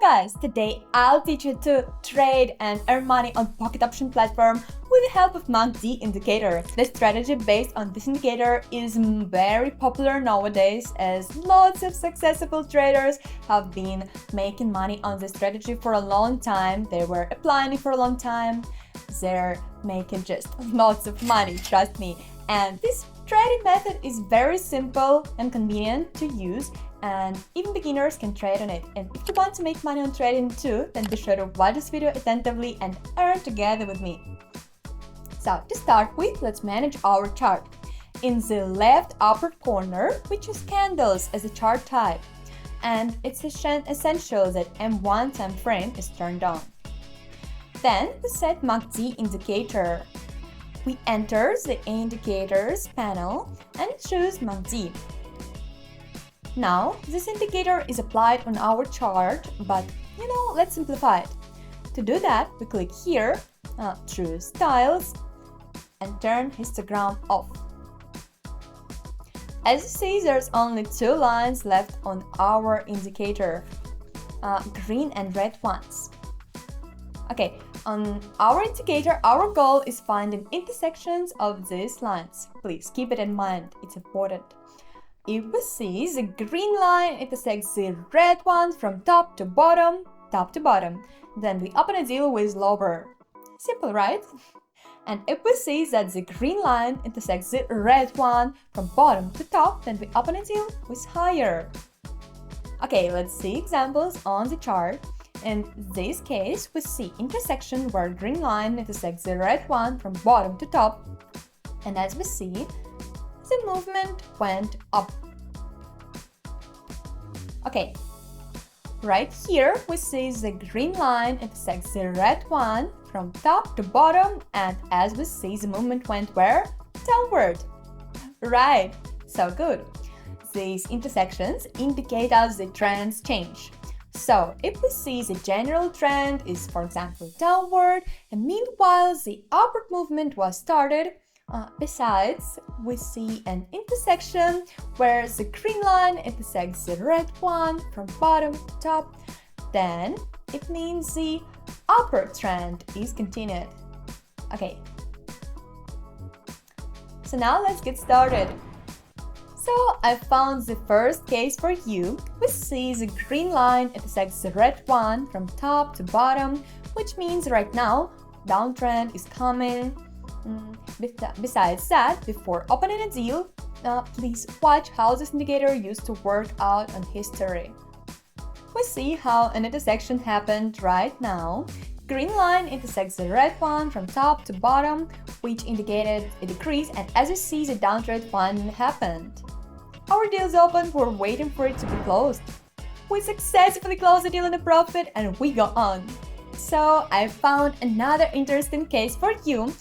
guys, today I'll teach you to trade and earn money on PocketOption platform with the help of MACD indicator. The strategy based on this indicator is very popular nowadays as lots of successful traders have been making money on this strategy for a long time. They were applying it for a long time. They're making just lots of money, trust me. And this trading method is very simple and convenient to use, and even beginners can trade on it. And if you want to make money on trading too, then be sure to watch this video attentively and earn together with me. So to start with, let's manage our chart. In the left upper corner, we choose candles as a chart type, and it's essential that M1 time frame is turned on. Then we set MACD indicator. We enter the indicators panel and choose MACD. Now, this indicator is applied on our chart, but let's simplify it. To do that, we click here, choose Styles, and turn histogram off. As you see, there's only two lines left on our indicator, green and red ones. Okay, on our indicator, our goal is finding intersections of these lines. Please keep it in mind, it's important. If we see the green line intersects the red one from top to bottom, then we open a deal with lower. Simple, right? And if we see that the green line intersects the red one from bottom to top, then we open a deal with higher. Okay, let's see examples on the chart. In this case, we see intersection where green line intersects the red one from bottom to top. And as we see, the movement went up. Okay, right here we see the green line intersects the red one from top to bottom, and as we see, the movement went where? Downward. Right, so good. These intersections indicate us the trends change. So if we see the general trend is, for example, downward, and meanwhile the upward movement was started, besides, we see an intersection where the green line intersects the red one from bottom to top, then it means the upward trend is continued. Okay, so now let's get started. So I found the first case for you. We see the green line intersects the red one from top to bottom, which means right now downtrend is coming. Besides that, before opening a deal, please watch how this indicator used to work out on history. We see how an intersection happened right now. Green line intersects the red one from top to bottom, which indicated a decrease, and as you see, the downtrend finally happened. Our deal is open, we're waiting for it to be closed. We successfully closed the deal in a profit and we go on. So I found another interesting case for you.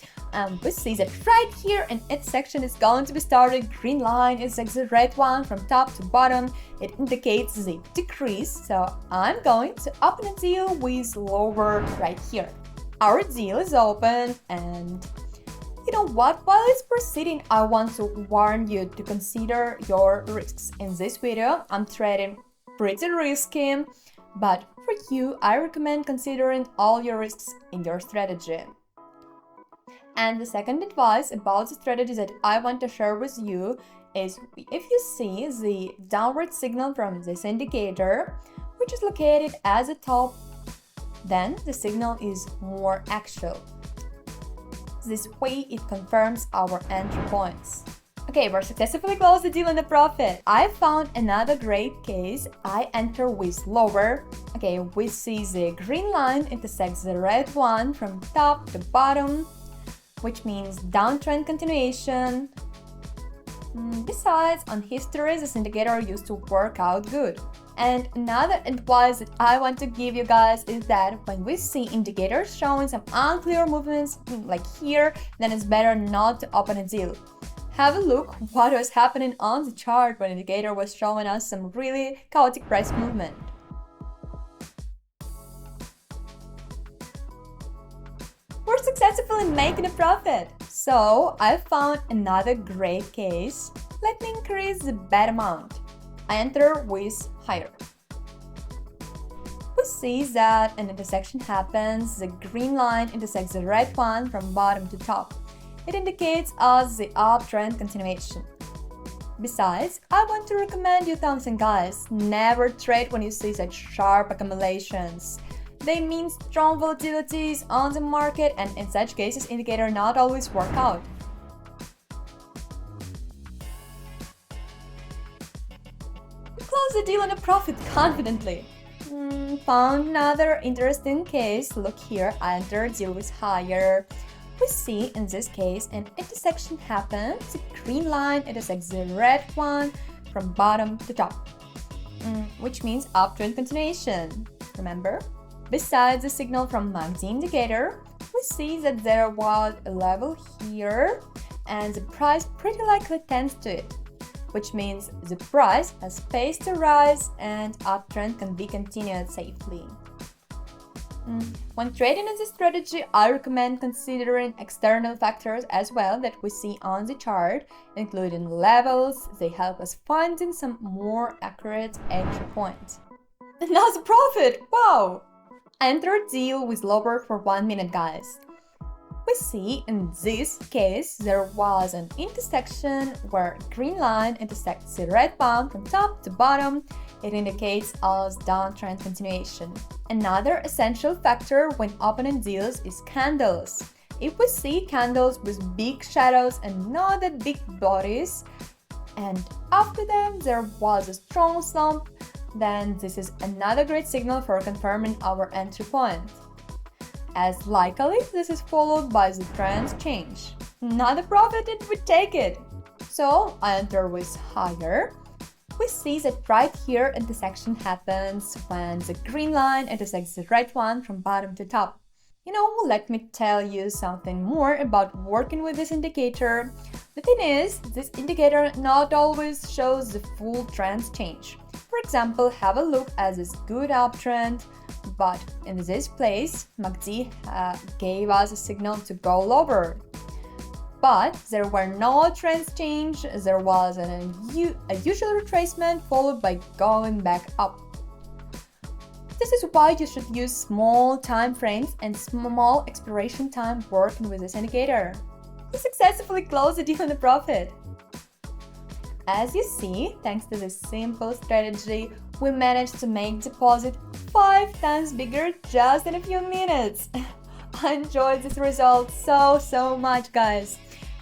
We see that right here an intersection is going to be started. Green line intersects the red one from top to bottom. It indicates the decrease, so I'm going to open a deal with lower right here. Our deal is open, and you know what? While it's proceeding, I want to warn you to consider your risks. In this video, I'm trading pretty risky, but for you, I recommend considering all your risks in your strategy. And the second advice about the strategy that I want to share with you is if you see the downward signal from this indicator, which is located at the top, then the signal is more actual. This way, it confirms our entry points. Okay, we're successfully closed the deal in a profit. I found another great case. I enter with lower. Okay, we see the green line intersects the red one from top to bottom, which means downtrend continuation. Besides, on history, this indicator used to work out good. And another advice that I want to give you guys is that when we see indicators showing some unclear movements like here, then it's better not to open a deal. Have a look what was happening on the chart when the indicator was showing us some really chaotic price movement. We're successfully making a profit. So I found another great case. Let me increase the bet amount. I enter with higher. We see that an intersection happens, the green line intersects the red one from bottom to top. It indicates us the uptrend continuation. Besides, I want to recommend you something, guys. Never trade when you see such sharp accumulations. They mean strong volatilities on the market, and in such cases, indicators not always work out. Close the deal on a profit confidently. Found another interesting case. Look here, I entered deal with higher. We see in this case an intersection happens. The green line intersects the red one from bottom to top, which means uptrend continuation. Remember? Besides the signal from MACD indicator, we see that there was a level here and the price pretty likely tends to it, which means the price has space to rise and uptrend can be continued safely. When trading in this strategy, I recommend considering external factors as well that we see on the chart, including levels. They help us finding some more accurate entry points. Another profit! Wow! Enter deal with lower for 1 minute, guys. We see in this case there was an intersection where green line intersects the red one from top to bottom. It indicates us downtrend continuation. Another essential factor when opening deals is candles. If we see candles with big shadows and not that big bodies, and after them there was a strong slump, then this is another great signal for confirming our entry point. As likely, this is followed by the trend change. Not a profit, it would take it. So I enter with higher. We see that right here intersection happens when the green line intersects the red one from bottom to top. Let me tell you something more about working with this indicator. The thing is, this indicator not always shows the full trend change. For example, have a look at this good uptrend, but in this place, MACD gave us a signal to go lower. But there were no trends change, there was a usual retracement followed by going back up. This is why you should use small time frames and small expiration time working with this indicator. We successfully closed the deal on a profit. As you see, thanks to this simple strategy, we managed to make deposit 5 times bigger just in a few minutes. I enjoyed this result so much, guys.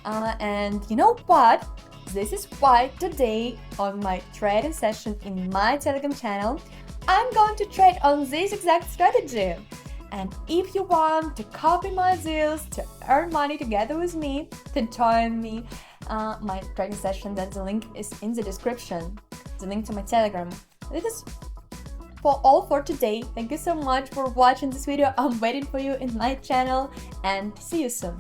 And you know what? This is why today on my trading session in my Telegram channel, I'm going to trade on this exact strategy. And if you want to copy my deals, to earn money together with me, to join me, my trading session, then the link is in the description, the link to my Telegram. This is all for today. Thank you so much for watching this video. I'm waiting for you in my channel and see you soon.